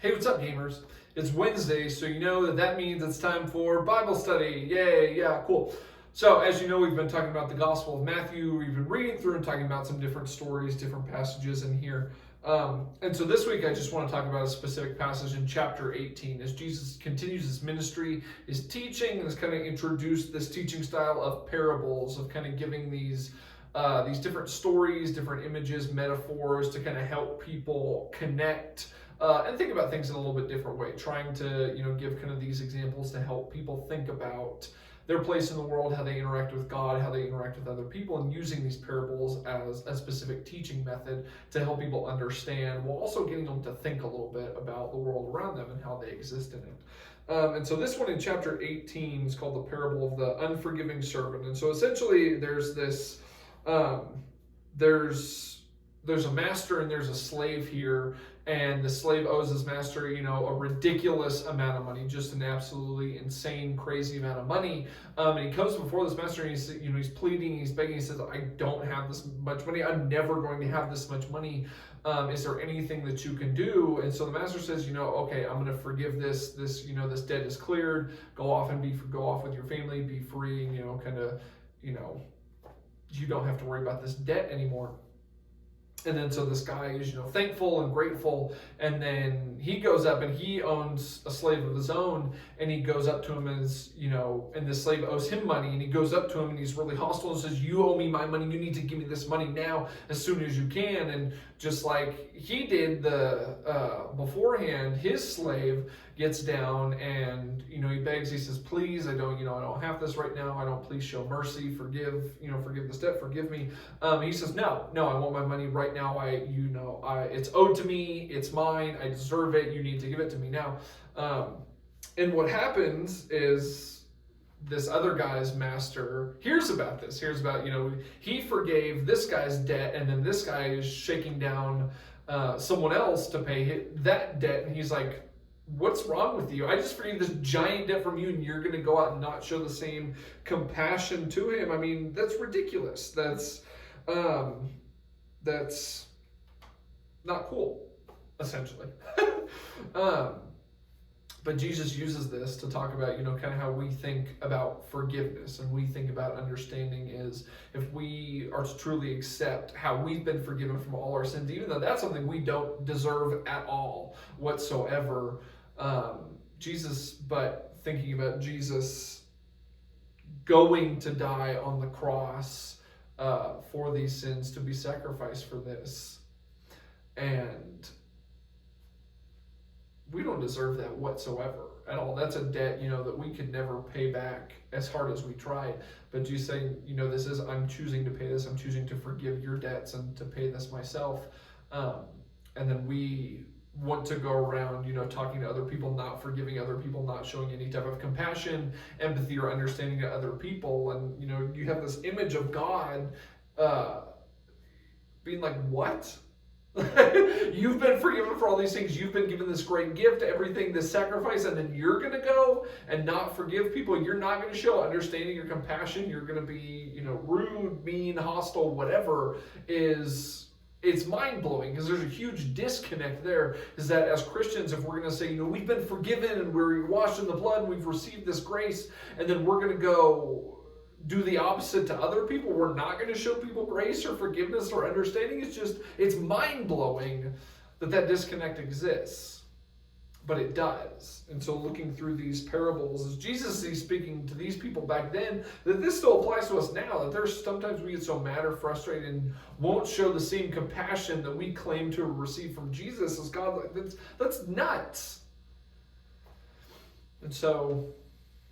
Hey, what's up, gamers? It's Wednesday, so you know that means it's time for Bible study. Yay, yeah, cool. So, as you know, we've been talking about the Gospel of Matthew. We've been reading through and talking about some different stories, different passages in here. And so this week, I just want to talk about a specific passage in chapter 18. As Jesus continues his ministry, his teaching, and has kind of introduced this teaching style of parables, of kind of giving these different stories, different images, metaphors to kind of help people connect and think about things in a little bit different way, trying to give kind of these examples to help people think about their place in the world, how they interact with God, how they interact with other people, and using these parables as a specific teaching method to help people understand, while also getting them to think a little bit about the world around them and how they exist in it. And so this one in chapter 18 is called the parable of the unforgiving servant. And so essentially there's this, there's a master and there's a slave here, and the slave owes his master, a ridiculous amount of money, just an absolutely insane, crazy amount of money. And he comes before this master and he's pleading, he's begging, he says, I don't have this much money. I'm never going to have this much money. Is there anything that you can do? And so the master says, okay, I'm going to forgive this debt is cleared. Go off with your family, be free, you don't have to worry about this debt anymore. And then so this guy is, thankful and grateful. And then he goes up and he owns a slave of his own. And he goes up to him and this slave owes him money. And he goes up to him and he's really hostile and says, you owe me my money. You need to give me this money now as soon as you can. And just like he did beforehand, his slave gets down and, he begs, he says, please, I don't have this right now. I don't, please show mercy, forgive this debt, forgive me. He says, no, I want my money right now. It's owed to me. It's mine. I deserve it. You need to give it to me now. And what happens is this other guy's master hears about, he forgave this guy's debt, and then this guy is shaking down someone else to pay that debt. And he's like, what's wrong with you? I just forgave this giant debt from you, and you're going to go out and not show the same compassion to him. I mean, that's ridiculous. That's not cool, essentially. But Jesus uses this to talk about, kind of how we think about forgiveness and we think about understanding is if we are to truly accept how we've been forgiven from all our sins, even though that's something we don't deserve at all whatsoever. But thinking about Jesus going to die on the cross for these sins, to be sacrificed for this. And we don't deserve that whatsoever at all. That's a debt, that we could never pay back as hard as we try. But Jesus saying, I'm choosing to pay this. I'm choosing to forgive your debts and to pay this myself. And then we want to go around, talking to other people, not forgiving other people, not showing any type of compassion, empathy, or understanding to other people. And, you have this image of God being like, what? You've been forgiven for all these things. You've been given this great gift, everything, this sacrifice, and then you're going to go and not forgive people. You're not going to show understanding or compassion. You're going to be, rude, mean, hostile, whatever. It's mind-blowing because there's a huge disconnect there. Is that as Christians, if we're going to say, we've been forgiven and we're washed in the blood and we've received this grace, and then we're going to go do the opposite to other people, we're not going to show people grace or forgiveness or understanding. It's mind-blowing that disconnect exists. But it does. And so looking through these parables, as Jesus is speaking to these people back then, that this still applies to us now, that there's sometimes we get so mad or frustrated and won't show the same compassion that we claim to receive from Jesus as God. That's nuts. And so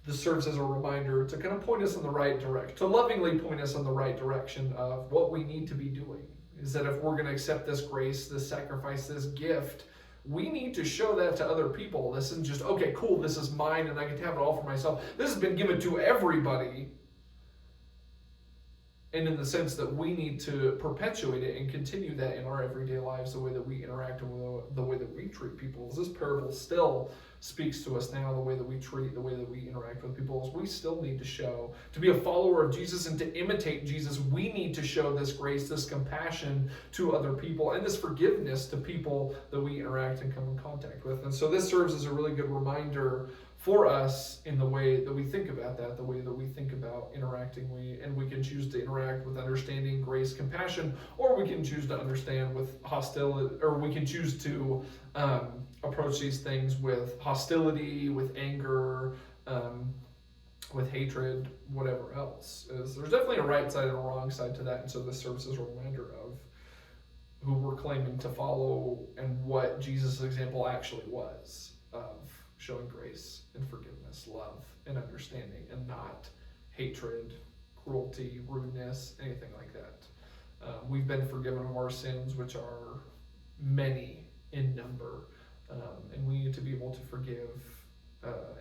this serves as a reminder to kind of point us in the right direction, to lovingly point us in the right direction of what we need to be doing. Is that if we're going to accept this grace, this sacrifice, this gift, we need to show that to other people. This isn't just, okay, cool, this is mine and I get to have it all for myself. This has been given to everybody. and in the sense that we need to perpetuate it and continue that in our everyday lives, the way that we interact and the way that we treat people. This parable still speaks to us now, the way that we treat, the way that we interact with people. Is we still need to show, to be a follower of Jesus and to imitate Jesus, we need to show this grace, this compassion to other people, and this forgiveness to people that we interact and come in contact with. And so this serves as a really good reminder for us in the way that we think about that, the way that we think about interacting. We can choose to interact with understanding, grace, compassion, or we can choose to understand with hostility, or we can choose to approach these things with hostility, with anger, with hatred, whatever else. There's definitely a right side and a wrong side to that, and so this serves as a reminder of who we're claiming to follow and what Jesus' example actually was of showing grace and forgiveness, love and understanding, and not hatred, cruelty, rudeness, anything like that. We've been forgiven of our sins, which are many in number, and we need to be able to forgive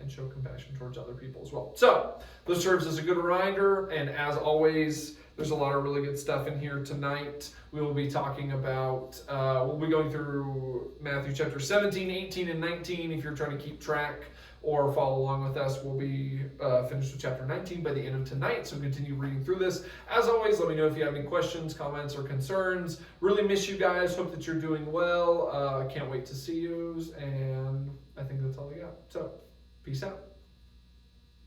and show compassion towards other people as well. So this serves as a good reminder, and as always, there's a lot of really good stuff in here tonight. We will be talking about, we'll be going through Matthew chapter 17, 18, and 19. If you're trying to keep track or follow along with us, we'll be finished with chapter 19 by the end of tonight, so continue reading through this. As always, let me know if you have any questions, comments, or concerns. Really miss you guys. Hope that you're doing well. Can't wait to see you, and I think that's all I got. So, peace out.